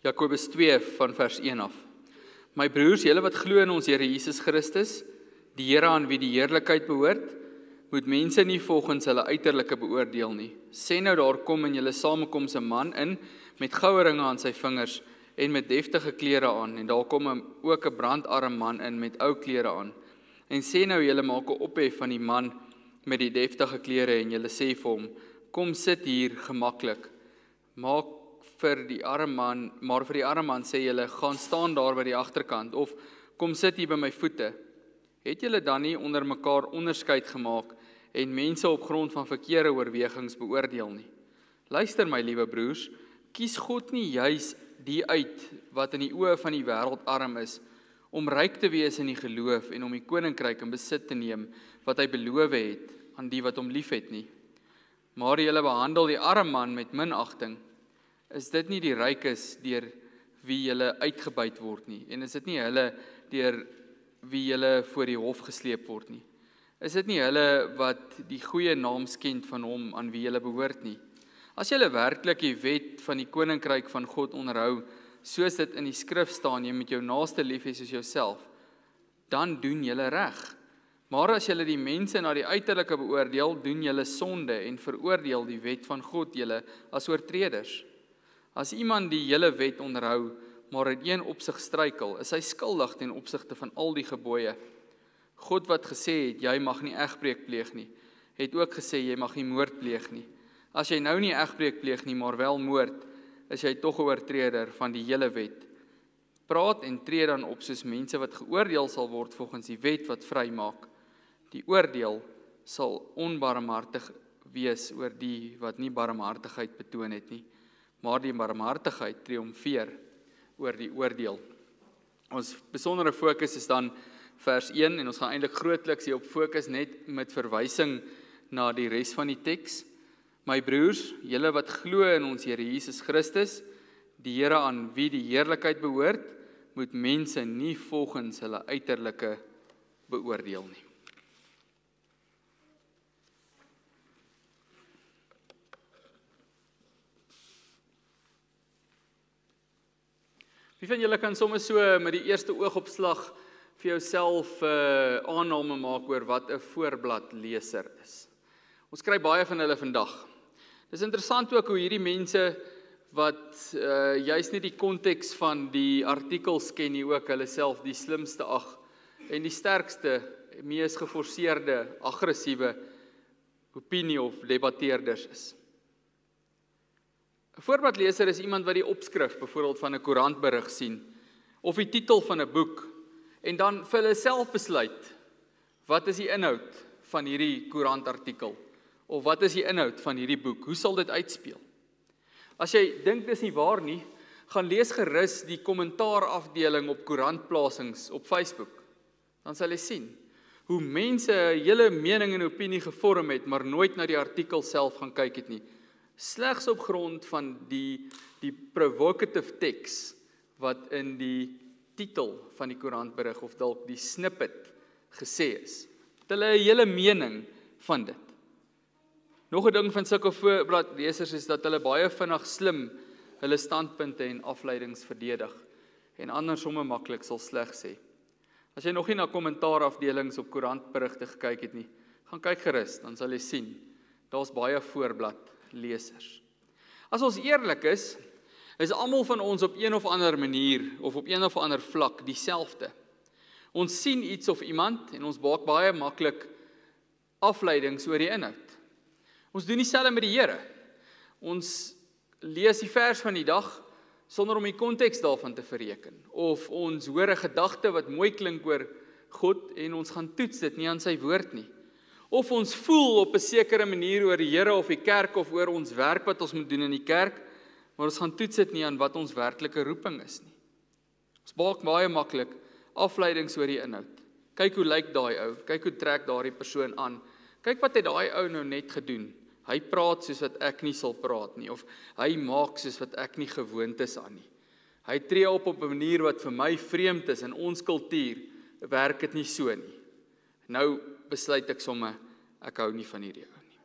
Jakobus 2 van vers 1 af. My broers, julle wat glo in ons Here Jesus Christus, die Here aan wie die heerlikheid behoort, moet mense nie volgens hulle uiterlike beoordeel nie. Sê nou daar kom in julle samekoms 'n man in met goue ringe aan sy vingers en met deftige klere aan, en daar kom ook 'n brandarm man in met ou klere aan. En sê nou julle maak 'n ophef van die man met die deftige klere en julle sê vir hom, kom sit hier gemaklik. Maar vir die arme man sê julle, gaan staan daar by die agterkant, of kom sit hier by my voete. Het julle dan nie onder mekaar onderskeid gemaak en mense op grond van verkeerde oorwegings beoordeel nie? Luister my liewe broers, kies God nie juis die uit wat in die oë van die wêreld arm is, om ryk te wees in die geloof en om die koninkryk in besit te neem wat hy beloof het aan die wat hom liefhet nie. Maar julle behandel die arme man met minagting. Is dit nie die rykes deur wie julle uitgebuit word nie? En is dit nie hulle deur wie julle voor die hof gesleep word nie? Is dit nie hulle wat die goeie naam skend van hom aan wie julle behoort nie? As julle werklik die wet van die koninkryk van God onderhou, soos dit in die skrif staan, jy moet jou naaste lief hê soos jouself, dan doen julle reg. Maar as julle die mense na die uiterlike beoordeel, doen julle sonde en veroordeel die wet van God julle as oortreders. As iemand die hele wet onderhou, maar in een opsig struikel, is hy skuldig ten opsigte van al die gebooie. God wat gesê het, jy mag nie egbreek pleeg nie, het ook gesê, jy mag nie moord pleeg nie. As jy nou nie egbreek pleeg nie, maar wel moord, is jy tog 'n oortreder van die hele wet. Praat en tree dan op soos mense wat geoordeel sal word volgens die wet wat vrymaak. Die oordeel sal onbarmhartig wees oor die wat nie barmhartigheid betoon het nie, maar die barmhartigheid triomfeer oor die oordeel. Ons besondere fokus is dan vers 1 en ons gaan eintlik grootliks hier op fokus net met verwysing na die res van die teks. My broers, julle wat glo in ons Here Jesus Christus, die Here aan wie die heerlikheid behoort, moet mense nie volgens hulle uiterlike beoordeel nie. Wie van julle kan sommer so met die eerste oogopslag vir jouself aanname maak oor wat 'n voorbladleser is? Ons kry baie van hulle vandag. Dis interessant ook hoe hierdie mense wat juis nie die konteks van die artikels ken nie, ook hulle self die slimste en die sterkste, mees geforseerde, aggressiewe opinie of debatteerders is. 'n Voorbladleser is iemand wat die opskrif byvoorbeeld van 'n koerantberig sien, of die titel van 'n boek, en dan vir hulle self besluit, wat is die inhoud van hierdie koerantartikel, of wat is die inhoud van hierdie boek, hoe sal dit uitspeel? As jy dink dis nie waar nie, gaan lees gerus die kommentaarafdeling op koerantplasings op Facebook, dan sal jy sien, hoe mense 'n hele mening en opinie gevorm het, maar nooit na die artikel self gaan kyk het nie, slegs op grond van die provocative teks wat in die titel van die koerantberig of dalk die snippet gesê is. Het hulle 'n hele mening van dit. Nog 'n ding van sulke voorbladlesers is dat hulle baie vinnig slim hulle standpunte en afleidings verdedig en andersomme maklik sal sleg sê. As jy nog nie na kommentaarafdelings op koerantberigte gekyk het nie, gaan kyk gerus, dan sal jy sien, daar's baie voorbladlesers. As ons eerlik is almal van ons op een of ander manier of op een of ander vlak dieselfde. Ons sien iets of iemand en ons maak baie maklik afleidings oor die inhoud. Ons doen dieselfde met die Here. Ons lees die vers van die dag sonder om die konteks daarvan te bereken. Of ons hoor 'n gedagte wat mooi klink oor God en ons gaan toets dit nie aan sy woord nie. Of ons voel op 'n sekere manier oor die Here of die kerk of oor ons werk wat ons moet doen in die kerk, maar ons gaan toets dit nie aan wat ons werklike roeping is nie. Ons maak baie maklik afleidings oor die inhoud. Kyk hoe lyk daai ou, kyk hoe trek daardie persoon aan. Kyk wat het daai ou nou net gedoen. Hy praat soos wat ek nie sal praat nie, of hy maak soos wat ek nie gewoond is aan nie. Hy tree op 'n manier wat vir my vreemd is. In ons kultuur werk dit nie so nie. Nou besluit ek sommer, ek hou nie van hierdie ou nie.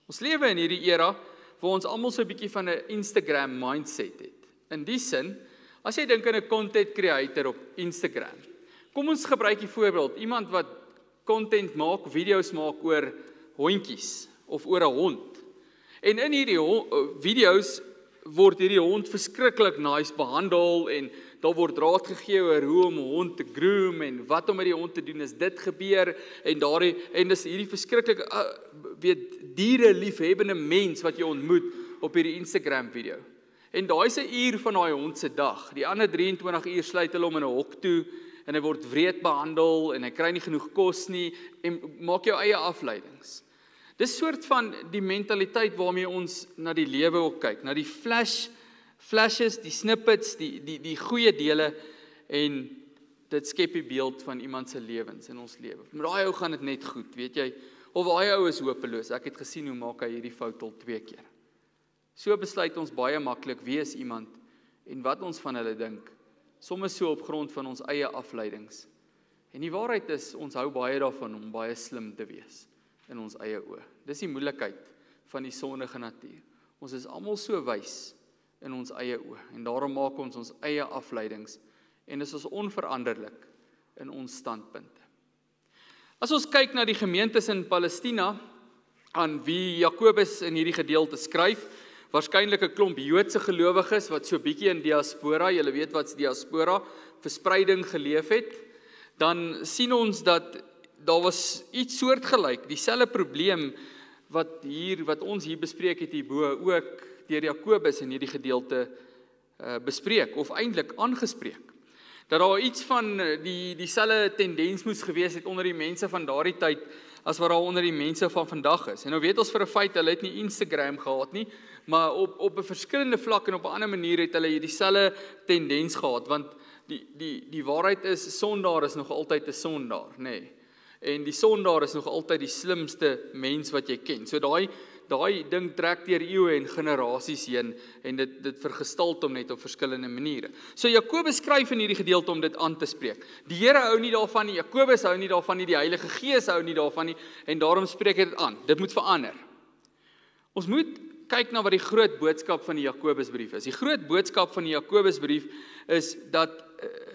Ons lewe in hierdie era waar ons almal so 'n bietjie van 'n Instagram mindset het. In die sin As jy dink aan 'n content creator op Instagram, kom ons gebruik die voorbeeld, iemand wat content maak, video's maak oor hondjies of oor 'n hond. En in hierdie video's word hierdie hond verskriklik nice behandel en daar word raad gegee oor hoe om 'n hond te groom en wat om met die hond te doen as dit gebeur en dis hierdie verskriklike diere liefhebbende mens wat jy ontmoet op hierdie Instagram video. En daai is 'n uur van daai hond se dag. Die ander 23 uur sluit hulle hom in 'n hok toe en hy word wreed behandel en hy kry nie genoeg kos nie en maak jou eie afleidings. Dis soort van die mentaliteit waarmee ons na die lewe ook kyk, na die flashes, die snippets, die goeie dele en dit skep die beeld van iemand se lewens in ons lewe. Met daai ou gaan dit net goed, weet jy, of daai ou is hopeloos. Ek het gesien hoe maak hy hierdie fout al 2 keer. So besluit ons baie maklik wie is iemand en wat ons van hulle dink, soms so op grond van ons eie afleidings. En die waarheid is, ons hou baie daarvan om baie slim te wees in ons eie oë. Dis die moeilikheid van die sondige natuur. Ons is almal so wys in ons eie oë en daarom maak ons ons eie afleidings en is ons onveranderlik in ons standpunte. As ons kyk na die gemeentes in Palestina, aan wie Jakobus in hierdie gedeelte skryf, waarskynlik 'n klomp Joodse gelowiges wat so bietjie in diaspora, julle weet wat's diaspora, verspreiding geleef het, dan sien ons dat daar was iets soortgelyk, dieselfde probleem wat ons hier bespreek het hierbo ook deur Jakobus in hierdie gedeelte bespreek of eintlik aangespreek. Dat daar iets van dieselfde tendens moes gewees het onder die mense van daardie tyd as wat daar onder die mense van vandag is. En nou weet ons vir 'n feit hulle het nie Instagram gehad nie, maar op 'n verskillende vlak en op 'n ander manier het hulle hierdie selfde tendens gehad, want die waarheid is sondaar is nog altyd 'n sondaar, nê. Nee. En die sondaar is nog altyd die slimste mens wat jy ken. So daai ding trek deur eeue en generasies heen en dit vergestalt hom net op verskillende maniere. So Jakobus skryf in hierdie gedeelte om dit aan te spreek. Die Here hou nie daarvan nie, Jakobus hou nie daarvan nie, die Heilige Gees hou nie daarvan nie en daarom spreek hy dit aan. Dit moet verander. Ons moet kyk na wat die groot boodskap van die Jakobusbrief is. Die groot boodskap van die Jakobusbrief is dat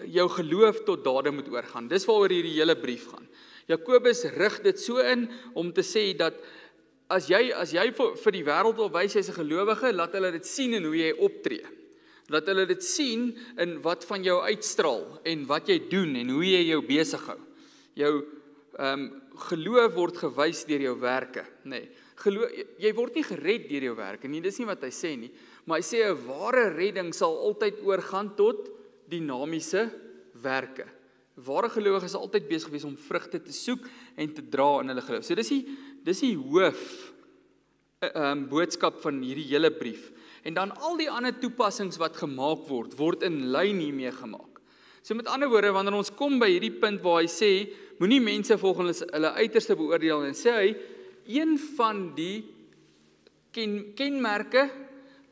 jou geloof tot dade moet oorgaan. Dis waaroor hierdie hele brief gaan. Jakobus rig dit so in om te sê dat as jy vir die wêreld wil wys jy's 'n gelowige, laat hulle dit sien in hoe jy optree. Laat hulle dit sien in wat van jou uitstraal en wat jy doen en hoe jy jou besig hou. Jou geloof word gewys deur jou werke, nê. Jy word nie gered deur jou werke nie, dis nie wat hy sê nie, maar hy sê 'n ware redding sal altyd oorgaan tot dinamiese werke. Ware gelowiges is altyd besig gewees om vrugte te soek en te dra in hulle geloof. So dis die hoof boodskap van hierdie hele brief. En dan al die ander toepassings wat gemaak word in lyn hiermee gemaak. So met ander woorde, wanneer ons kom by hierdie punt waar hy sê, moenie mense volgens hulle uiterste beoordeel en sê hy, een van die kenmerke,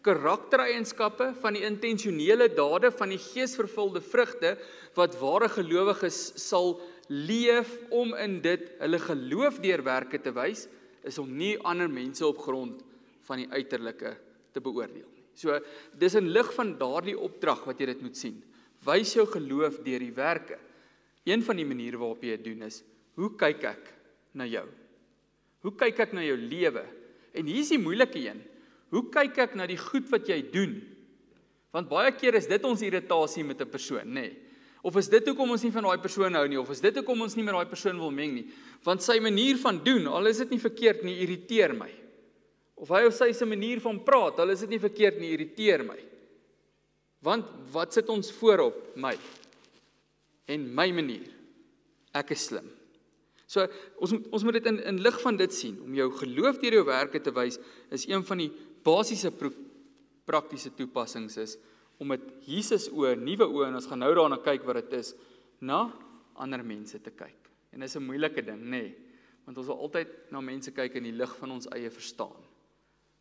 karaktereienskappe van die intentionele dade van die geesvervulde vrugte wat ware gelowiges sal leef om in dit hulle geloof deur werke te wys, is om nie ander mense op grond van die uiterlike te beoordeel nie. So dis in lig van daardie opdrag wat jy dit moet sien. Wys jou geloof deur die werke. Een van die maniere waarop jy dit doen is, hoe kyk ek na jou? Hoe kyk ek na jou lewe? En hier is die moeilike een. Hoe kyk ek na die goed wat jy doen? Want baie keer is dit ons irritasie met 'n persoon, nê? Of is dit hoekom ons nie van daai persoon hou nie, of is dit hoekom ons nie met daai persoon wil meng nie? Want sy manier van doen, al is dit nie verkeerd nie, irriteer my. Of hy of sy se manier van praat, al is dit nie verkeerd nie, irriteer my. Want wat sit ons voorop? My. En my manier. Ek is slim. So, ons moet dit in lig van dit sien. Om jou geloof deur jou werke te wys, is een van die basiese praktiese toepassings is, om met Jesus oë, nuwe oë, en ons gaan nou daarna kyk wat dit is, na ander mense te kyk. En dit is 'n moeilike ding, nê? Want ons wil altyd na mense kyk in die lig van ons eie verstaan.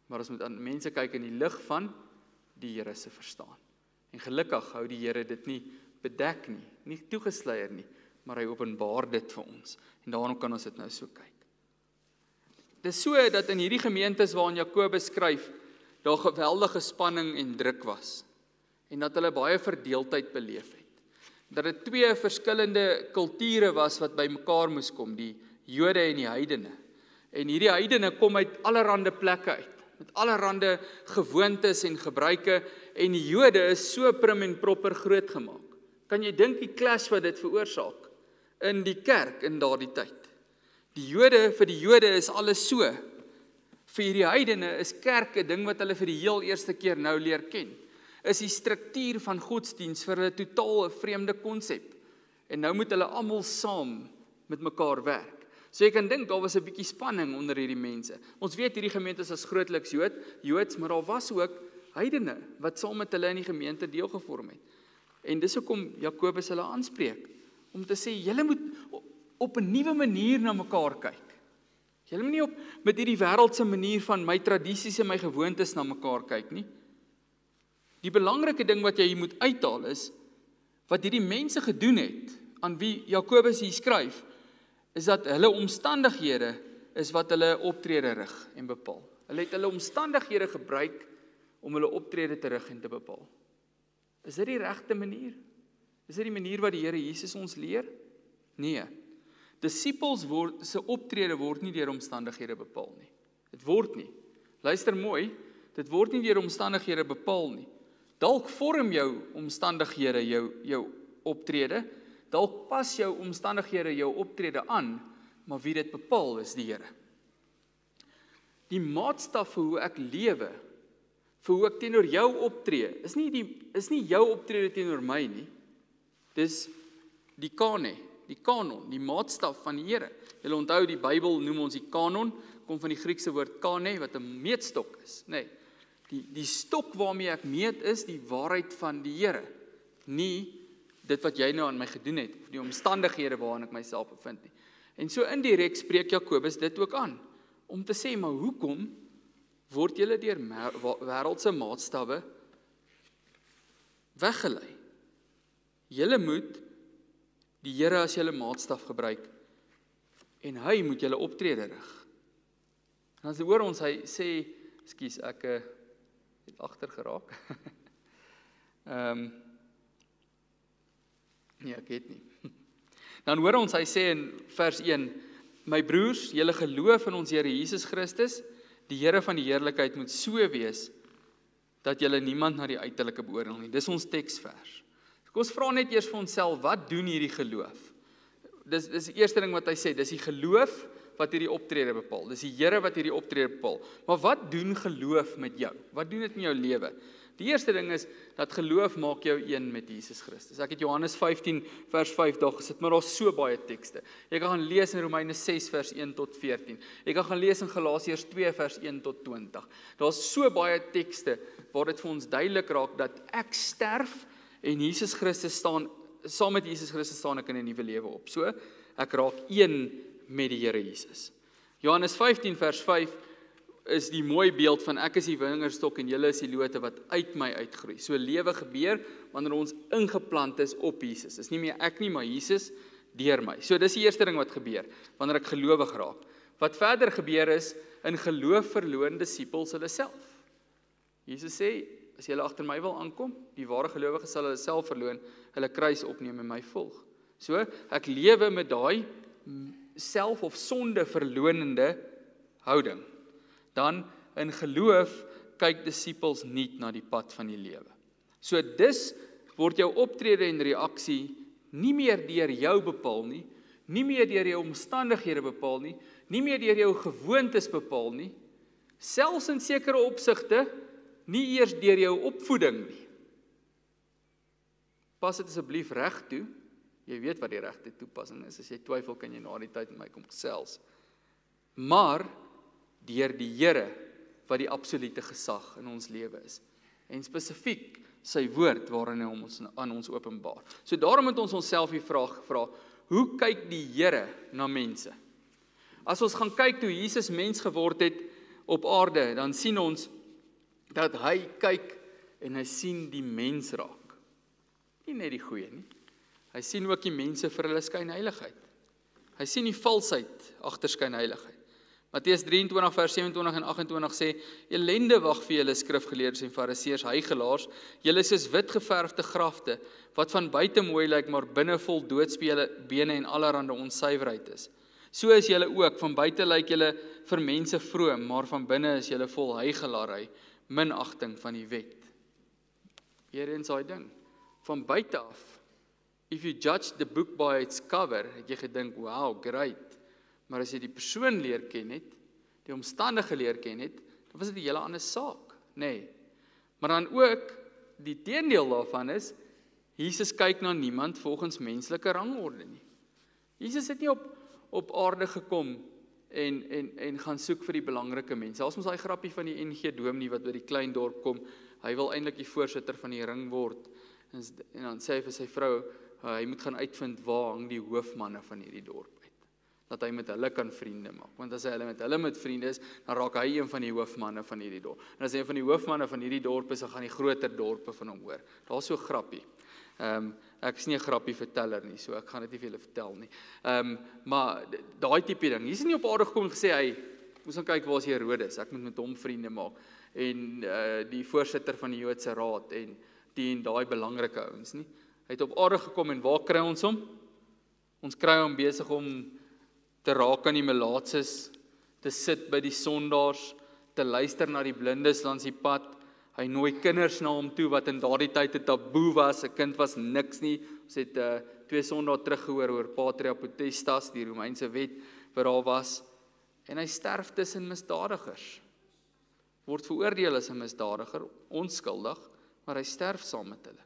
Maar ons moet aan mense kyk in die lig van die Here se verstaan. En gelukkig hou die Here dit nie bedek nie toegesluier nie, maar hy openbaar dit vir ons. En daarom kan ons dit nou so kyk. Dit is so dat in hierdie gemeentes waarin Jakobus skryf, daar geweldige spanning en druk was. en dat hulle baie verdeeldheid beleef het. Dat dit twee verskillende kulture was wat by mekaar moes kom, die Jode en die heidene. En hierdie heidene kom uit allerhande plekke uit, met allerhande gewoontes en gebruike, en die Jode is so prim en proper groot gemaak. Kan jy dink die clash wat dit veroorsaak in die kerk in daardie tyd? Vir die Jode is alles so. Vir hierdie heidene is kerk 'n ding wat hulle vir die heel eerste keer nou leer ken. Is die struktuur van godsdiens vir hulle totaal 'n vreemde konsep. En nou moet hulle almal saam met mekaar werk. So jy kan dink, daar was 'n bietjie spanning onder hierdie mense. Ons weet hierdie gemeentes is grootliks Joods, maar daar was ook heidene, wat saam met hulle in die gemeente deel gevorm het. En dis hoekom Jakobus hulle aanspreek, om te sê, julle moet op 'n nuwe manier na mekaar kyk. Julle moet nie met hierdie wêreldse manier van my tradisies en my gewoontes na mekaar kyk nie. Die belangrike ding wat jy hier moet uithaal is, wat hierdie mense gedoen het, aan wie Jakobus hier skryf, is dat hulle omstandighede is wat hulle optrede rig en bepaal. Hulle het hulle omstandighede gebruik om hulle optrede te rig en te bepaal. Is dit die regte manier? Is dit die manier wat die Here Jesus ons leer? Nee. Disippels se optrede word nie deur omstandighede bepaal nie. Dit word nie. Luister mooi, dit word nie deur omstandighede bepaal nie. Dalk vorm jou omstandighede jou optrede, dalk pas jou omstandighede jou optrede aan, maar wie dit bepaal is die Here. Die maatstaf vir hoe ek lewe, vir hoe ek teenoor jou optree, is nie jou optrede teenoor my nie. Dis die kanon, die maatstaf van die Here. Julle onthou, die Bybel noem ons die kanon, kom van die Griekse woord kane, wat 'n meetstok is. Nee, die stok waarmee ek meet is die waarheid van die Here, nie dit wat jy nou aan my gedoen het, of die omstandighede waarin ek myself bevind nie. En so indirek spreek Jakobus dit ook aan, om te sê, maar hoekom word julle deur wêreldse maatstawwe weggelei? Julle moet die Here as julle maatstaf gebruik, en hy moet julle optrede rig. En as hoor ons, hy sê, ekskuus, ek het agter geraak. Nee, ek het nie. Dan hoor ons, hy sê in vers 1, my broers, julle geloof in ons Here Jesus Christus, die Here van die heerlikheid moet so wees, dat julle niemand na die uiterlike beoordeel nie. Dis ons teksvers. Kom ons vra net eers vir onsself, wat doen hierdie geloof? Dis die eerste ding wat hy sê, dis die geloof wat hierdie optrede bepaal. Dis die Here wat hierdie optrede bepaal. Maar wat doen geloof met jou? Wat doen dit met jou lewe? Die eerste ding is, dat geloof maak jou een met Jesus Christus. Ek het Johannes 15 vers 5 daar gesit, maar daar's so baie tekste. Jy kan gaan lees in Romeine 6 vers 1 tot 14. Jy kan gaan lees in Galasiërs 2 vers 1 tot 20. Daar's so baie tekste waar dit vir ons duidelik raak dat ek sterf en Jesus Christus staan, saam met Jesus Christus staan ek in 'n nuwe lewe op. So, ek raak een met die Here Jesus. Johannes 15 vers 5 is die mooi beeld van ek is die wingerdstok en julle is die lote wat uit my uitgroei. So lewe gebeur wanneer ons ingeplant is op Jesus. Dis nie meer ek nie, maar Jesus deur my. So dis die eerste ding wat gebeur wanneer ek gelowig raak. Wat verder gebeur is, in geloof verloon disippels hulle self. Jesus sê, as julle agter my wil aankom, die ware gelowiges sal hulle self verloon, hulle kruis opneem en my volg. So, ek lewe met daai self of sonde verlonende houding. Dan in geloof kyk disippels nie na die pad van die lewe. So dis word jou optrede en reaksie nie meer deur jou bepaal nie, nie meer deur jou omstandighede bepaal nie, nie meer deur jou gewoontes bepaal nie, selfs in sekere opsigte nie eers deur jou opvoeding nie. Pas dit asseblief reg toe. Jy weet wat die regte toepassing is. As jy twyfel, kan jy na die tyd met my kom gesels. Maar deur die Here wat die absolute gesag in ons lewe is. En spesifiek sy woord waarin hy ons aan ons openbaar. So daarom moet ons onsself die vraag gevra, hoe kyk die Here na mense? As ons gaan kyk hoe Jesus mens geword het op aarde, dan sien ons dat hy kyk en hy sien die mens raak. Nie net die goeie nie. Hy sien ook die mense vir hulle skynheiligheid. Hy sien die valsheid agter skynheiligheid. Matteus 23 vers 27 en 28 sê, elende wag vir julle skrifgeleerdes en fariseërs, huigelaars, julle is soos wit geverfde grafte, wat van buite mooi lyk, maar binne vol doodsbene en allerhande onsuiverheid is. So is julle ook, van buite lyk julle vir mense vroom, maar van binne is julle vol huigelary, minagting van die wet. Hier eens daai ding, van buite af, if you judge the book by its cover, het jy gedink, wow, great, maar as jy die persoon leer ken het, die omstandige leer ken het, dan was dit 'n hele ander saak, nee. Maar dan ook, die teendeel daarvan is, Jesus kyk na niemand volgens menslike rangorde nie. Jesus het nie op aarde gekom en gaan soek vir die belangrike mense. Daar's mos daai grappie van die NG Dominee wat by die klein dorp kom, hy wil eintlik die voorsitter van die ring word, en dan sê hy vir sy vrou, hy moet gaan uitvind waar hang die hoofmanne van hierdie dorp uit, dat hy met hulle kan vriende maak, want as hy met hulle met vriende is, dan raak hy een van die hoofmanne van hierdie dorp, en as hy een van die hoofmanne van hierdie dorp is, dan gaan die groter dorpe van hom hoor. Daar's so grappie. Ek is nie 'n grappie verteller nie, so ek gaan dit nie vir julle vertel nie. Maar daai tipe ding, hier is nie op aarde gekom en gesê, hy moes gaan kyk waar is Herodes, ek moet met hom vriende maak, en die voorsitter van die Joodse Raad, en daai belangrike ouens nie. Hy het op aarde gekom, en waar kry ons hom? Ons kry hom besig om te raak aan die melaatses, te sit by die sondaars, te luister na die blindes langs die pad. Hy nooi kinders na hom toe, wat in daardie tyd 'n taboe was, 'n kind was niks nie. Ons het 2 Sondae teruggehoor oor Patria Potestas, die Romeinse wet wat daar was, en hy sterf tussen misdadigers. Word veroordeel as 'n misdadiger, onskuldig, maar hy sterf saam met hulle.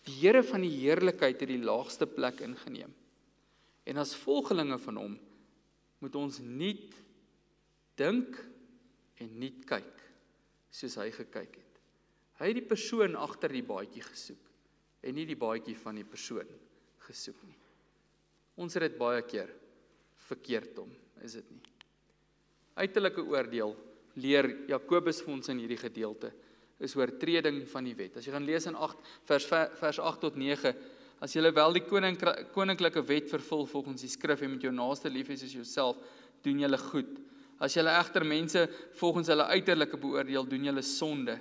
Die Here van die heerlikheid het die laagste plek ingeneem. En as volgelinge van hom, moet ons nie dink en nie kyk, soos hy gekyk het. Hy het die persoon agter die baadjie gesoek, en nie die baadjie van die persoon gesoek nie. Ons het dit baie keer verkeerd om, is dit nie? Uiterlike oordeel, leer Jakobus vir ons in hierdie gedeelte, is oortreding van die wet. As jy gaan lees in 8, vers 8 tot 9, as jy wel die koninklike wet vervul volgens die skrif, en met jou naaste lief hê soos jouself, doen jy goed. As jy egter mense volgens hulle uiterlike beoordeel, doen jy sonde,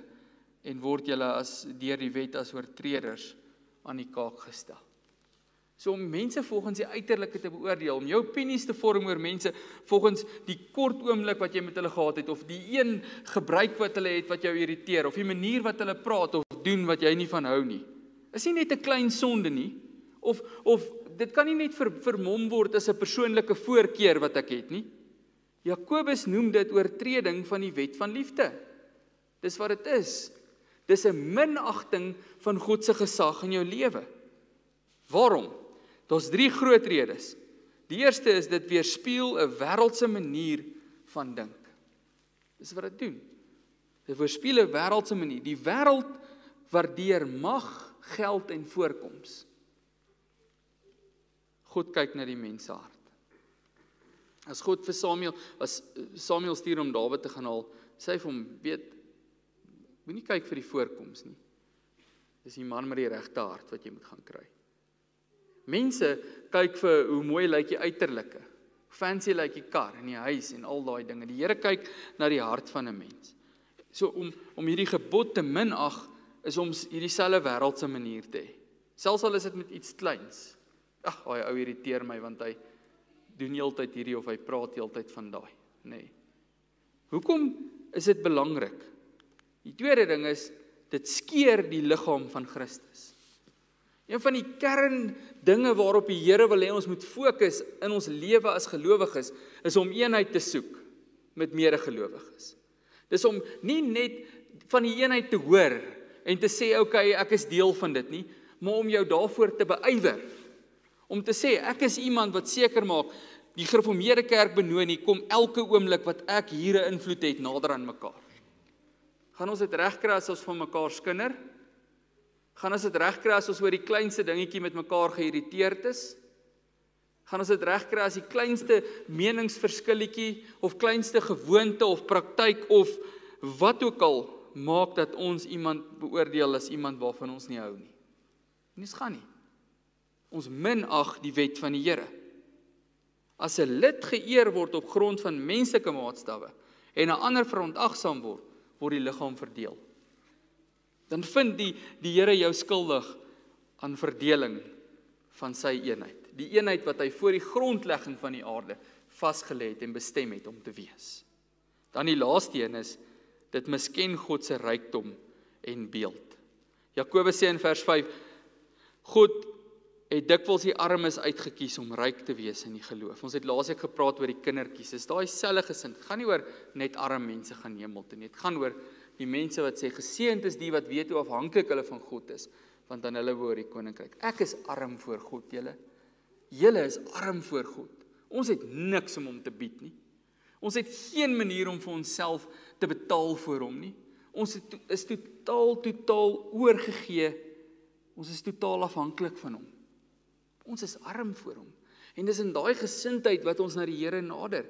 en word jy as deur die wet as oortreders aan die kaak gestel. So om mense volgens die uiterlike te beoordeel, om jou opinies te vorm oor mense volgens die kort oomblik wat jy met hulle gehad het, of die een gebruik wat hulle het wat jou irriteer, of die manier wat hulle praat of doen wat jy nie van hou nie, is nie net 'n klein sonde nie, of dit kan nie net vermom word as 'n persoonlike voorkeur wat ek het nie. Jakobus noem dit oortreding van die wet van liefde. Dis wat dit is. Dis 'n minagting van God se gesag in jou lewe. Waarom? Daar's 3 groot redes. Die eerste is dit weerspieël 'n wêreldse manier van dink. Dis wat dit doen. Dit weerspieël 'n wêreldse manier. Die wêreld waardeer mag, geld en voorkoms. God kyk na die mense hart. As God vir Samuel stuur om Dawid te gaan haal, sê hy vir hom, weet, moenie kyk vir die voorkoms nie. Dis die man met die regte hart wat jy moet gaan kry. Mense kyk vir hoe mooi lyk die uiterlike, fancy lyk die kar en die huis en al daai dinge. Die Here kyk na die hart van 'n mens. So om hierdie gebod te minag, is om hierdie selfe wêreldse manier te hê. Selfs al is dit met iets kleins. Ag, daai ou irriteer my want hy doen heeltyd hierdie of hy praat heeltyd van daai. Nee. Hoekom is dit belangrik? Die tweede ding is, dit skeer die liggaam van Christus. Een van die kerndinge waarop die Here wil hê ons moet fokus in ons lewe as gelowiges, is om eenheid te soek met medegelowiges. Dis om nie net van die eenheid te hoor en te sê, okay, ek is deel van dit nie, maar om jou daarvoor te beywer. Om te sê, ek is iemand wat seker maak, die gereformeerde kerk Benoni kom elke oomblik wat ek hier 'n invloed het nader aan mekaar. Gaan ons dit regkry as ons van mekaar skinder? Gaan ons dit regkry as ons oor die kleinste dingetjie met mekaar geïrriteerd is? Gaan ons dit regkry as die kleinste meningsverskilletjie of kleinste gewoonte of praktyk of wat ook al maak dat ons iemand beoordeel as iemand waarvan ons nie hou nie? En dis gaan nie. Ons minag die wet van die Here. As 'n lid geëer word op grond van menslike maatstawwe en 'n ander verontagsaam word, word die liggaam verdeel. Dan vind die Here jou skuldig aan verdeling van sy eenheid. Die eenheid wat hy voor die grondlegging van die aarde vasgelê het en bestem het om te wees. Dan die laaste een is, dit misken God se rykdom en beeld. Jakobus sê in vers 5, God het dikwels die armes uitgekies om ryk te wees in die geloof. Ons het laasweek gepraat oor die kindertjies. Dis daai selfde gesind. Dit gaan nie oor net arme mense gaan hemel toe nie. Dit gaan oor die mense wat sê geseënd is die wat weet hoe afhanklik hulle van God is, want dan hulle behoort die koninkryk. Ek is arm voor God, julle. Julle is arm voor God. Ons het niks om hom te bied nie. Ons het geen manier om vir onsself te betaal vir hom nie. Ons is totaal oorgegee. Ons is totaal afhanklik van hom. Ons is arm voor hom. En dis in daai gesindheid wat ons na die Here nader.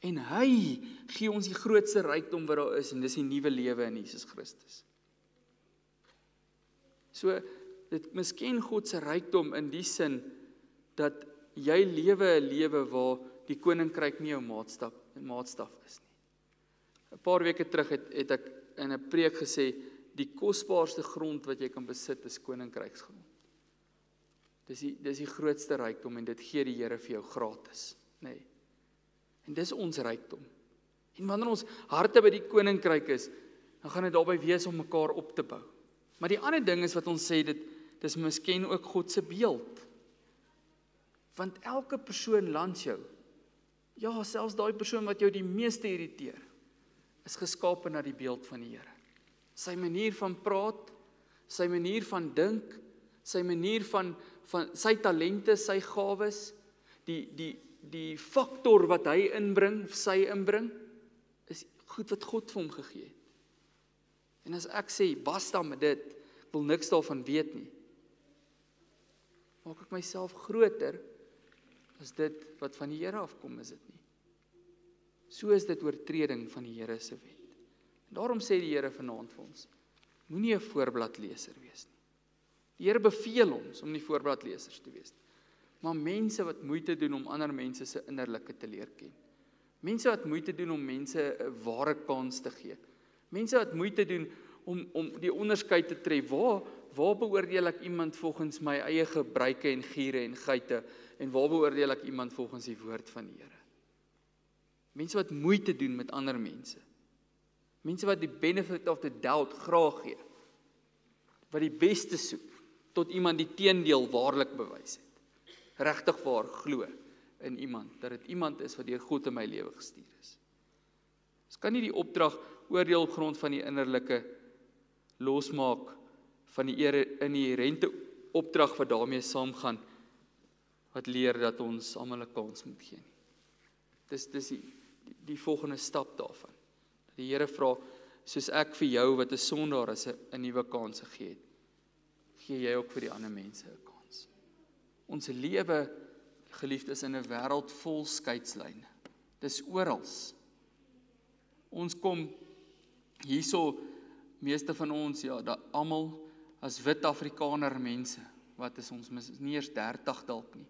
En hy gee ons die grootste rykdom wat daar is, en dis die nuwe lewe in Jesus Christus. So, dit misken God se rykdom in die sin, dat jy lewe 'n lewe waar die koninkryk nie jou maatstaf is nie. 'n Paar weke terug het ek in 'n preek gesê, die kosbaarste grond wat jy kan besit is koninkryksgrond. Dis die grootste rykdom en dit gee die Here vir jou gratis, nê. Nee. En dis ons rykdom. En wanneer ons harte by die koninkryk is, dan gaan dit daarby wees om mekaar op te bou. Maar die ander ding is wat ons sê, dis miskien ook God se beeld. Want elke persoon langs jou, ja, selfs daai persoon wat jou die meeste irriteer, is geskape na die beeld van die Here. Sy manier van praat, sy manier van dink, sy manier van sy talente, sy gawes, die faktor wat hy inbring, of sy inbring, is goed wat God vir hom gegee het. En as ek sê, basta met dit, ek wil niks daarvan weet nie, maak ek myself groter, as dit wat van die Here afkom, is dit nie. So is dit oortreding van die Here se wet. En daarom sê die Here vanaand vir ons, moenie 'n voorbladleser wees nie. Die Here beveel ons om nie voorbladlesers te wees nie. Maar mense wat moeite doen om ander mense se innerlike te leer ken. Mense wat moeite doen om mense 'n ware kans te gee. Mense wat moeite doen om die onderskeid te tref. Waar beoordeel ek iemand volgens my eie gebruike en giere en geite, en waar beoordeel ek iemand volgens die woord van die Here? Mense wat moeite doen met ander mense. Mense wat die benefit of the doubt graag gee. Wat die beste soek, tot iemand die teendeel waarlik bewys het. Regtig waar glo in iemand, dat dit iemand is wat deur God in my lewe gestuur is. Ons kan nie die opdrag oordeel op grond van die innerlike losmaak van die inherente opdrag wat daarmee saamgaan, wat leer dat ons almal 'n kans moet gee. Dis die volgende stap daarvan. Die Here vra, soos ek vir jou wat 'n sondaar is 'n nuwe kans gegee het, gee jy ook vir die ander mense 'n kans. Ons lewe, geliefdes, in 'n wêreld vol skeidslyne. Dis oral. Ons kom hierso, meeste van ons, ja, almal as wit Afrikaner mense, wat is ons, nie eers 30 dalk nie.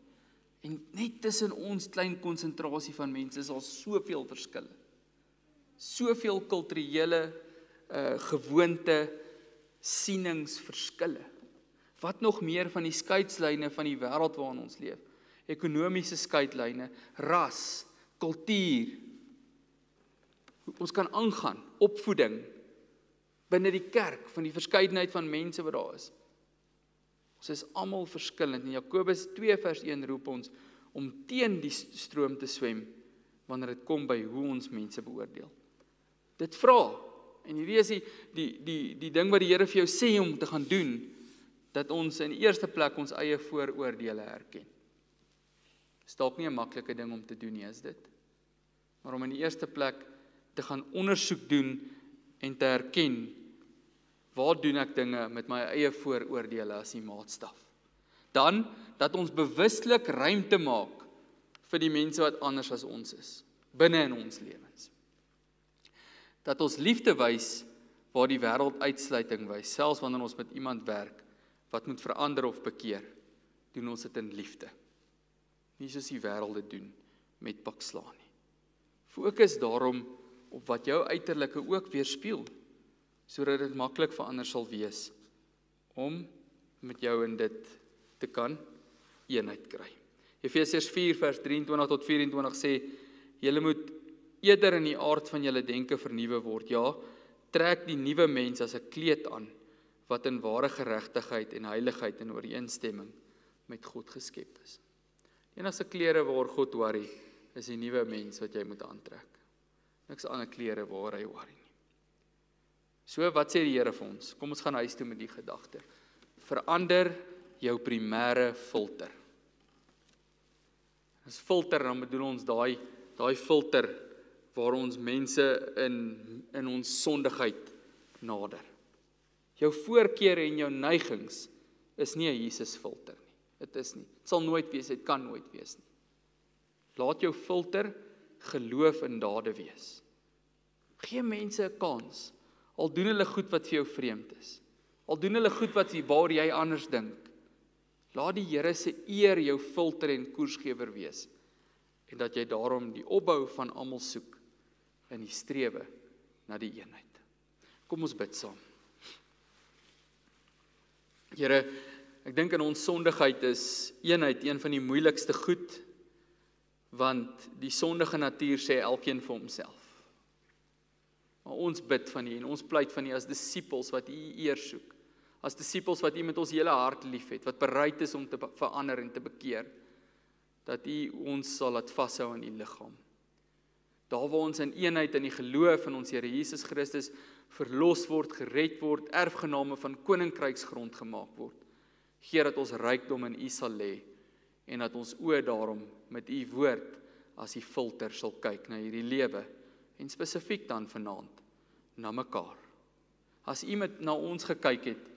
En net tussen ons klein konsentrasie van mense is daar soveel verskille. Soveel kulturele gewoonte, sieningsverskille. Wat nog meer van die skeidslyne van die wêreld waarin ons leef. Ekonomiese skeidlyne, ras, kultuur. Ons kan aangaan, opvoeding, binne die kerk, van die verskeidenheid van mense wat daar is. Ons is almal verskillend. En Jakobus 2 vers 1 roep ons om teen die stroom te swem, wanneer dit kom by hoe ons mense beoordeel. Dit vra, en hierdie is die ding wat die Here vir jou sê om te gaan doen, dat ons in die eerste plek ons eie vooroordeele herken. Dit is dalk nie 'n maklike ding om te doen nie, is dit? Maar om in die eerste plek te gaan ondersoek doen en te herken, waar doen ek dinge met my eie vooroordeele as die maatstaf? Dan, dat ons bewuslik ruimte maak vir die mense wat anders as ons is, binne in ons lewens. Dat ons liefde wys waar die wêreld uitsluiting wys, selfs wanneer ons met iemand werk wat moet verander of bekeer, doen ons dit in liefde. Nie soos die wêreld dit doen, met pak slaan nie. Fokus daarom op wat jou uiterlike ook weerspieël, sodat dit maklik vir ander sal wees om met jou in dit te kan eenheid kry. Efesiërs 4 vers 23 tot 24 sê, julle moet eerder in die aard van julle denke vernuwe word. Ja, trek die nuwe mens as 'n kleed aan, wat in ware geregtigheid en heiligheid in ooreenstemming met God geskep is. Die enigste klere waar God worry, is die nuwe mens wat jy moet aantrek. Niks ander klere waar hy worry nie. So, wat sê die Here vir ons? Kom ons gaan huis toe met die gedagte. Verander jou primêre filter. As filter, dan bedoel ons daai filter waar ons mense in ons sondigheid nader. Jou voorkeure en jou neigings is nie 'n Jesus filter nie. Dit is nie. Dit sal nooit wees, dit kan nooit wees nie. Laat jou filter geloof in dade wees. Gee mense 'n kans, al doen hulle goed wat vir jou vreemd is. Al doen hulle goed waar jy anders dink. Laat die Here se eer jou filter en koersgewer wees. En dat jy daarom die opbou van almal soek in die strewe na die eenheid. Kom ons bid saam. Here, ek dink in ons sondigheid is eenheid een van die moeilikste goed, want die sondige natuur sê elkeen vir homself. Maar ons bid van U en ons pleit van U as disippels wat U eer soek. As disippels wat U met ons hele hart liefhet, wat bereid is om te verander en te bekeer, dat U ons sal laat vashou in U liggaam. Daar waar ons in eenheid in die geloof in ons Here Jesus Christus verlos word, gered word, erfgename van koninkryksgrond gemaak word. Gee dat ons rykdom in U sal lê en dat ons oë daarom met U woord as die filter sal kyk na hierdie lewe en spesifiek dan vanaand na mekaar. As U na ons gekyk het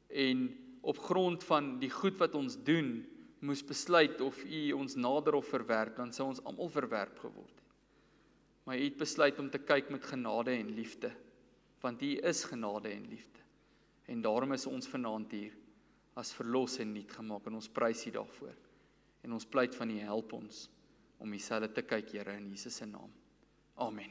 en op grond van die goed wat ons doen, moes besluit of U ons nader of verwerp, dan sou ons almal verwerp geword het. Maar U het besluit om te kyk met genade en liefde, want U is genade en liefde. En daarom is ons vanaand hier as verlos en nuut gemaak en ons prys U daarvoor. En ons pleit van U help ons om dieselfde te kyk, Here, in Jesus se naam. Amen.